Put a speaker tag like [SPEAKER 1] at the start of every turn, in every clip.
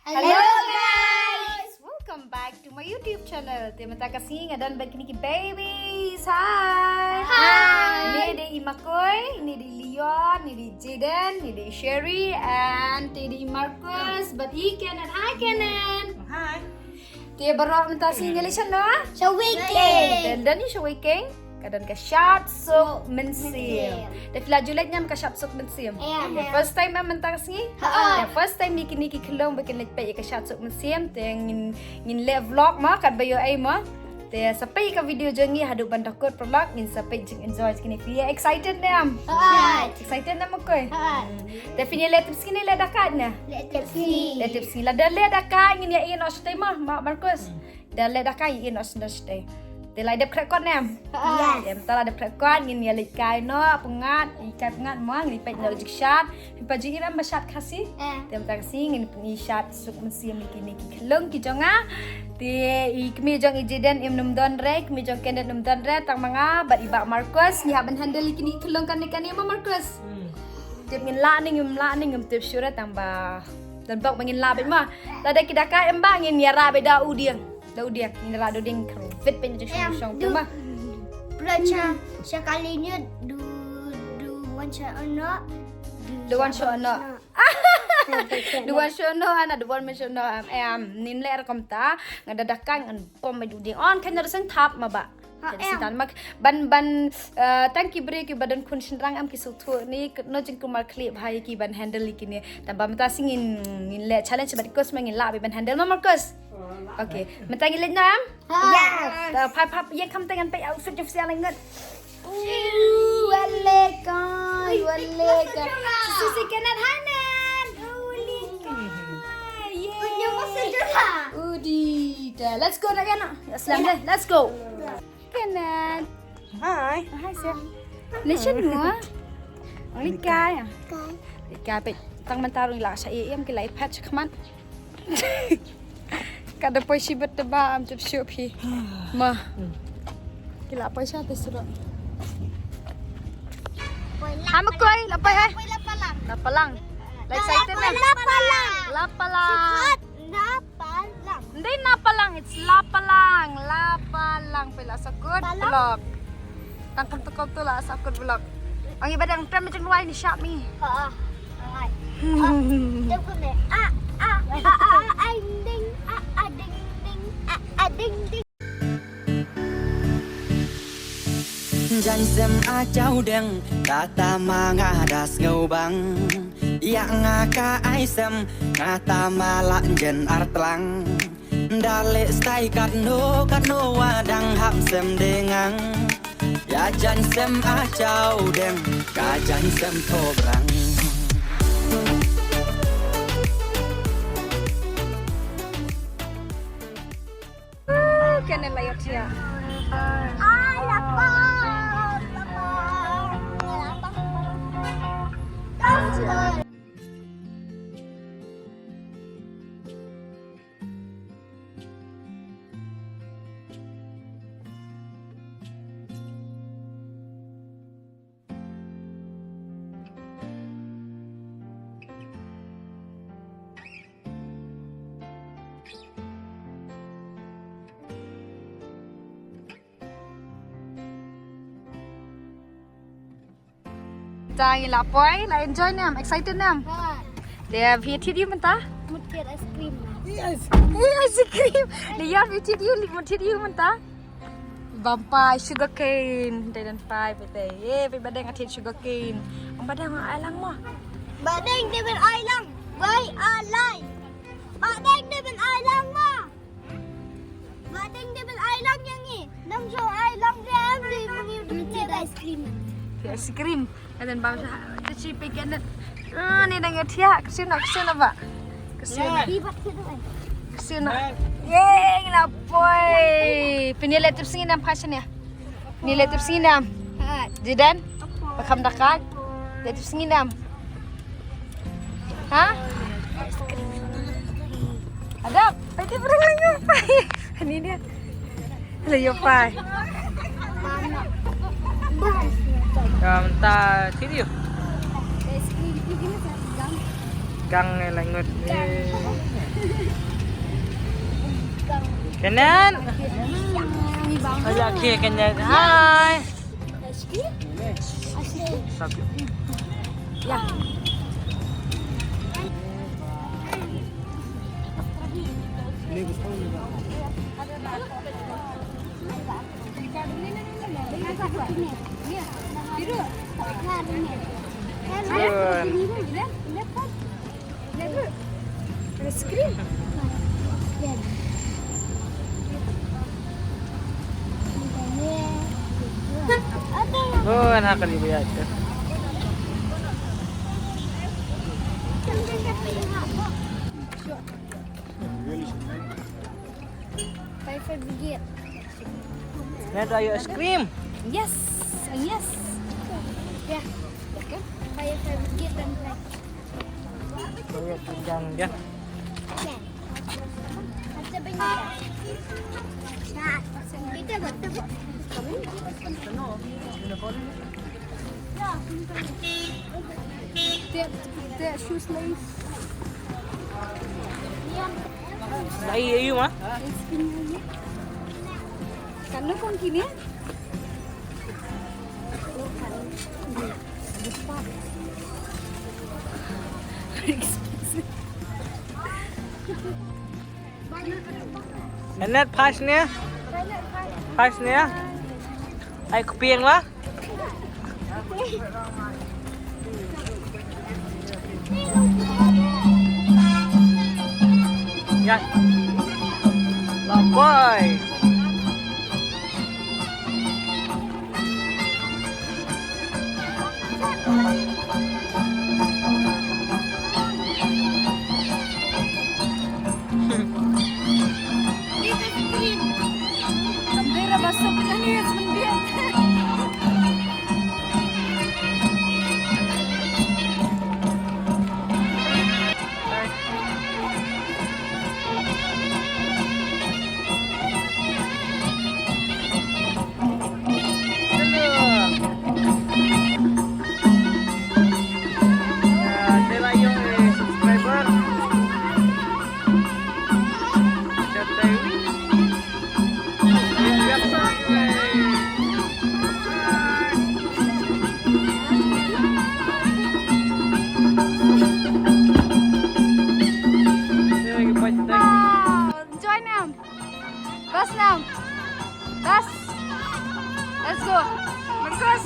[SPEAKER 1] Hello guys!
[SPEAKER 2] Welcome back to my YouTube channel. Terima kasih ngadan bagi ni babies. Hi. Ini di Imakoy, ini di Leon, ini di Jaden, ini di Sherry, and ini di Marcus. But he Kenan. Hi Kenan.
[SPEAKER 1] Hi.
[SPEAKER 2] Dia baru minta singgalishan no?
[SPEAKER 1] Shawiking.
[SPEAKER 2] Dan ni shawiking. Kadang ka shot sok mensim. Tapi la julet nyam ka shot sok mensim. The first time man minta kasi. The first time niki kelong bikin lepay ka shot sok mensim. Te ngin le vlog ma kat bayo ay ma. Te sampai ka video jangi hadu bandakot vlog ngin sampai jing enjoy kini dia excited nam. Excited nam ko. Te fini le tips kini le dakat na. Le tips kini la dan le dakat ngin ya inos tay ma Marcus. Dan le dakat inos tay. Dia ada prekod ni. Dia mentala ada prekod ngin ya likai no pengat ikai pengat mo ngin pai no jikshat pipa jiram bashat kasi. Dia mentala kasi ngin pengishat suk mensiam niki kelong ki jonga. Dia ikmi jong ijiden im numdon re kmi jong kendet numdon re tang manga bat ibak Marcus ni haban handle kini kelong kan ma Marcus. Dia ngin la ning tip syura tambah dan bak ngin la bet ma. Tada kidaka emba ngin ya ra beda udiang. Dah dia ni la ding fit pen je syong tu mah.
[SPEAKER 1] Pelajar sekalinya du one shot anak.
[SPEAKER 2] The one shot anak. The one shot no ana the one shot no nin le kom ta ngadadakan an pom du ding on kan rasang tap ma ba. Jadi sitan mak ban thank you break badan kun sinrang am ki sutu ni no jing kumar clip hai ki ban handle ki ni tambah mata singin le challenge bat kos mangin la ban handle ma Marcus. Okay, minta ngilit na am?
[SPEAKER 1] Yes.
[SPEAKER 2] Pap yang kam tangan pa outfit of siya langat. Walekay. Susi kanan hanan. Walekay.
[SPEAKER 1] Punya masa jala.
[SPEAKER 2] Udi. Let's go na yan. Let's go. Kanan.
[SPEAKER 1] Hi.
[SPEAKER 2] Hi sir. Listen mo. Walekay. Likay pa tang mantarong ila sa iyam kilay patch kaman. Kada poi sibat teba am jep siup hi. Ma. Kila poi siya tesro. Hamakoi, lapay hai. Lapalang. Like excited na. Lapalang. Hindi napalang, it's lapalang. Lapalang pila sakut vlog. Tangkap tukop tu lah sakut vlog. Ang iba dang tram macam luai ni shop ni.
[SPEAKER 3] Jan sem a chau đeng kata ma nga das ngau bang ya nga ka ai sem kata ma la jen artlang dale stai kat no wadang hap sem dengang ya jan sem a chau đeng ka jan sem tho brang
[SPEAKER 2] Kena layar dia. Jangan lapoi, la enjoy nam, excited nam. Dia visit you mentah?
[SPEAKER 1] Mungkin ice cream.
[SPEAKER 2] Ice cream. Dia visit you mentah? Bampai sugar cane, dan pai bete. Pe badang atin sugar cane. Ang badang alang mo.
[SPEAKER 1] Badeng dengan ailang. Bai alai. Badeng dengan ailang ma. Badeng dengan ailang yang ni. Nam so ailang dia di mungkin ice cream.
[SPEAKER 2] Ice cream. Dan bangsa cuci pegan. Ni dengan dia kesuna ba? Kesuna. Kesuna. Yeay, lapoi. Pinilai tips ni nam passion ya. Nilai tips ni nam. Jidan. Pakam dakat. Tips ni nam. Ha? Ada. Pati perang lagi. Ini dia. Layo pai.
[SPEAKER 4] Minta sini yuk. căng này là ngực kanan aja kiri kanan hai
[SPEAKER 2] Ya.
[SPEAKER 4] oh nak kali bayar Net ayo es krim.
[SPEAKER 2] Yes. Yes.
[SPEAKER 1] Ya. Kayak sedikit dan
[SPEAKER 4] Bayar tunjang dia.
[SPEAKER 1] Ada banyak. Nah, kita betul.
[SPEAKER 2] The shoes lace.
[SPEAKER 4] Dai ayo mah.
[SPEAKER 2] Kan lu kong kini?
[SPEAKER 4] Net pas ni. Pas ni. Ai kupiang lah. Ya. Lambai.
[SPEAKER 2] Gembira masuk ke ni sendiri. Join them. Bus now. Bus. Let's go. Bagus.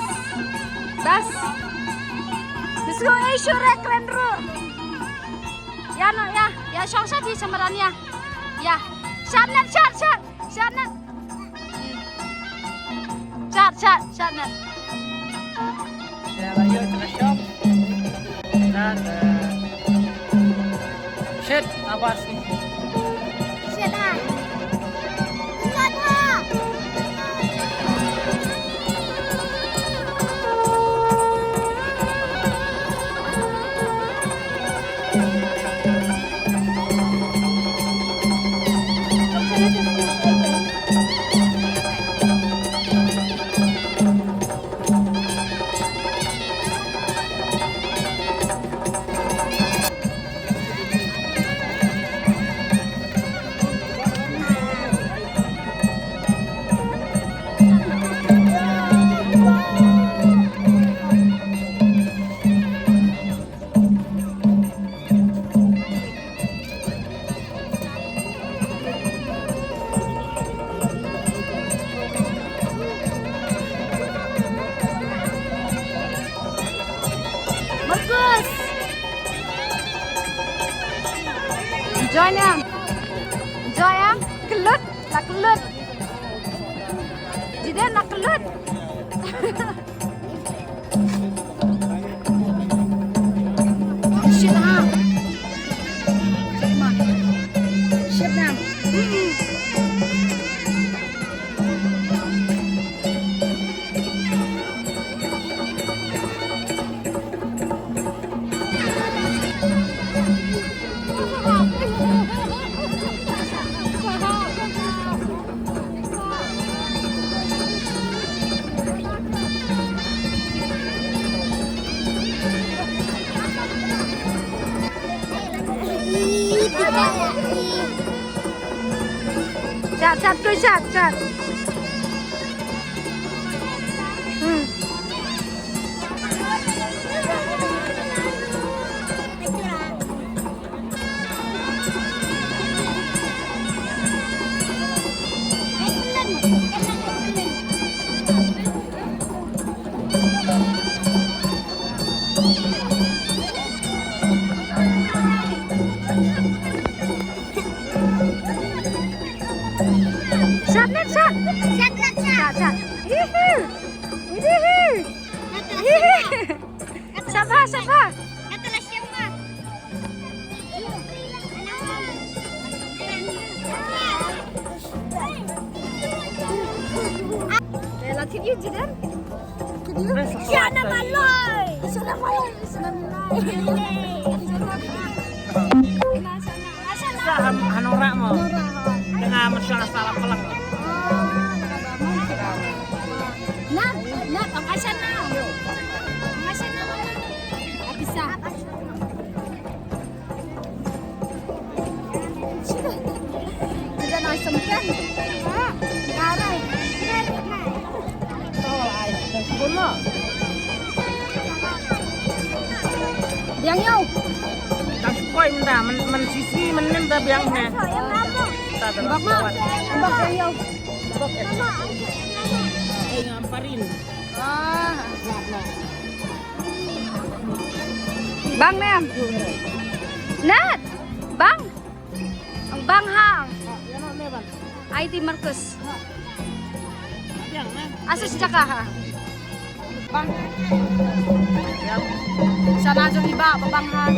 [SPEAKER 2] Bus. Let's go. Sure, keren dulu. Ya, no, ya. Ya, shot di semerannya. Ya. Shot. Shot.
[SPEAKER 4] Ya, ayo ke shop. Dan shit apa sih?
[SPEAKER 1] Siapa? Siapa?
[SPEAKER 2] Bagus. Enjoy ya. Enjoy ya. Kelut, nak kelut. Jadi nak kelut. Shit ha. Shit now. Chat tuh chat. Chat. Siapa? Relatif yun, Jidan. Sana maloy!
[SPEAKER 4] Sa hanura mo. Dengan masyarakat salah pelang.
[SPEAKER 2] Nat, ang kasya na. Bisa. Sudah na sempen. Garay.
[SPEAKER 4] Bola.
[SPEAKER 2] Biang yo.
[SPEAKER 4] Tak koi menda, men sisi menem dah biangnya. Tak terus lewat.
[SPEAKER 2] Bak biang yo.
[SPEAKER 4] Ngamparin.
[SPEAKER 2] Bang Nem. Nat. Bang. Ang bang hang. IT Marcus. Asa si Jaka ha? Bang. Sana jo iba babang hang.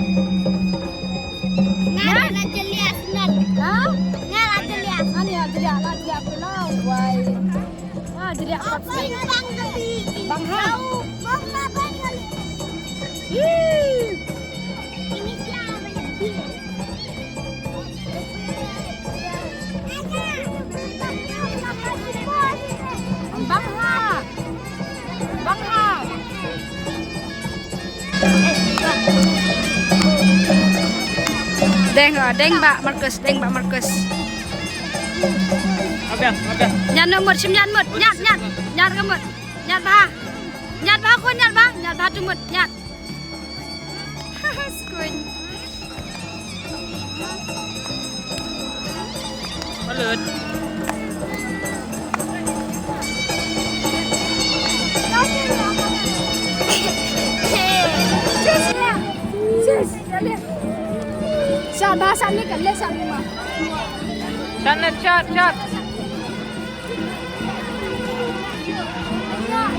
[SPEAKER 1] Ngara na jelias nan.
[SPEAKER 2] Ha?
[SPEAKER 1] Ngara jelias.
[SPEAKER 2] Ani ya jelia pulau. Wai. Wah, jelia apa sih? Bang hang.
[SPEAKER 1] Bang bang kali. Ini siapa yang
[SPEAKER 2] Bang hang. Bang hang. Deng Mbak Marcus.
[SPEAKER 4] Abiang.
[SPEAKER 2] Nhặt mượt sim nhặt mượt nhặt cái mượt nhặt ba con nhặt ba cho mượt nhặt Screen.
[SPEAKER 4] Balut.
[SPEAKER 2] Chat bahasa ni kan le chat rumah.
[SPEAKER 4] Chat.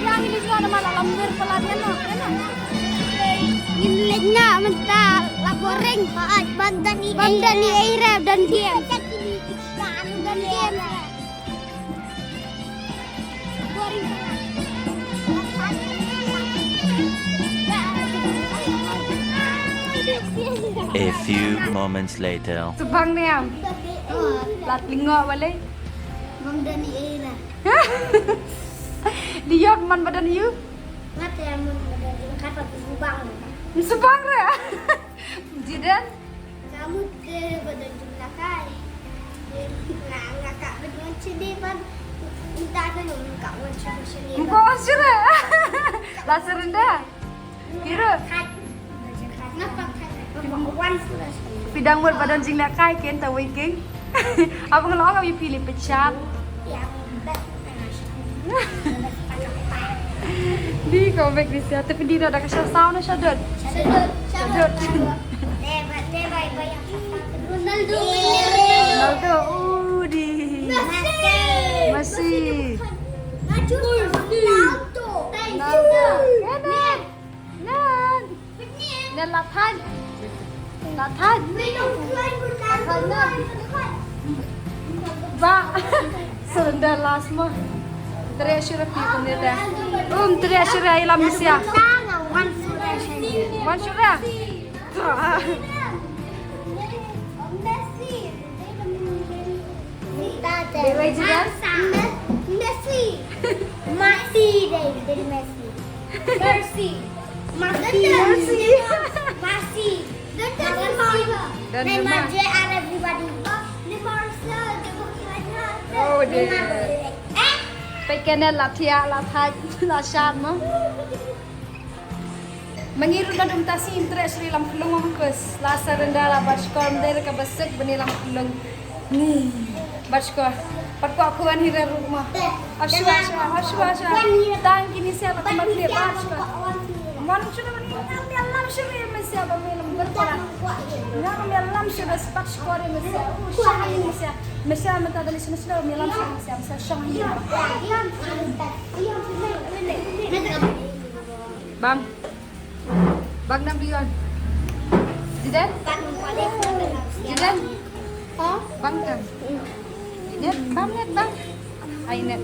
[SPEAKER 2] Yang ini juga nama lambir pelatihan no.
[SPEAKER 1] Ngiliknya mentah la goreng bandani Arab dan dia. Dan dia. Goreng.
[SPEAKER 5] A few moments later.
[SPEAKER 2] Subang ni am. Lat lingo balik.
[SPEAKER 1] Bandani Arab.
[SPEAKER 2] Dia man badan you.
[SPEAKER 1] Ngat ya mun kata Subang.
[SPEAKER 2] Subang re. Jidan.
[SPEAKER 1] Kamu ke badan jumlah kai. Ngakak dengan cedepan. Minta ada yang ngakak macam sini.
[SPEAKER 2] Muka asura. Laser rendah. Kira. Pidang buat badan jing lakai ken ta wiking. Apa ngelong kami pilih pecat. Di kau baik di situ tapi dia ada kasih sound syadut. Ronaldo. Di. Masih. Dan latan. Ba. Surrender last mah. Teriak syurah pun dia. Teriak syurah ilam Malaysia. Wan syurah. Dewa juga.
[SPEAKER 1] Messi. Dari Messi. Mercy. Masih.
[SPEAKER 2] Dan
[SPEAKER 1] Neymar Arab everybody. The Marcel, the Marcel.
[SPEAKER 2] Oh, dear. Pekene latia lathaj la shat mo. Mengiru na dum tasi interest ri lam kulung mangkus. La sarenda la baskor der ka besek beni lam kulung. Ni baskor. Pat ko aku an hira rumah. Ashwa. Tang kini siapa tempat dia baskor. Man sudah meni lam shiri mesiapa melam berpala. Ngam melam sudah spak skor mesiapa. Shahi mesiapa. Mesiapa mata dari sini sudah melam shiri mesiapa shahi. Bang nam diyon. Jidan? Jidan? Bang kan? Net, bang. Ay net.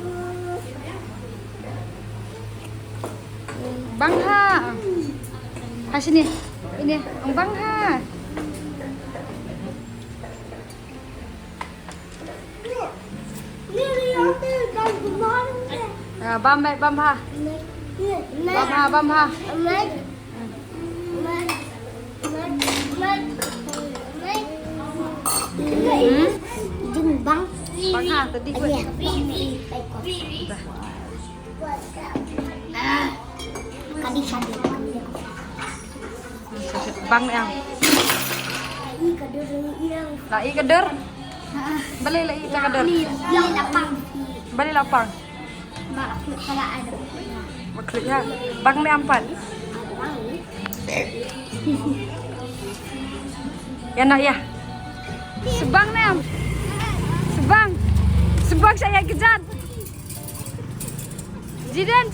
[SPEAKER 2] Bang ha. Ha sini. Ini, ang bang ha. Bam ha. Bam ha.
[SPEAKER 1] Bang.
[SPEAKER 2] Bang ha tadi gue. Bang yang. Lai keder. Balik lai keder. Balik lapang. Maksudnya bang ni ampan. Ya nak ya. Sebang ni am. Sebang saya kejar. Jidan.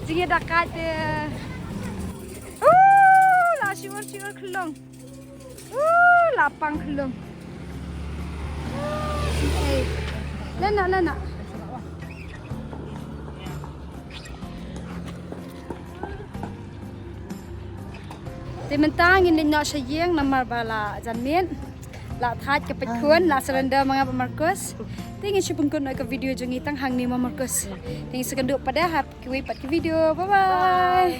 [SPEAKER 2] Jingi dekat. Lah siur kelong. Lapang kelong. Lena. Timentang ini nak sayang nama bala janmin. La thaj ke pekun la serenda mga pemarkus. Tingin siya pungkun ke video jengitang hang ni pemarkus. Tingin sekenduk pada hap kiwi pat ke video. Bye bye.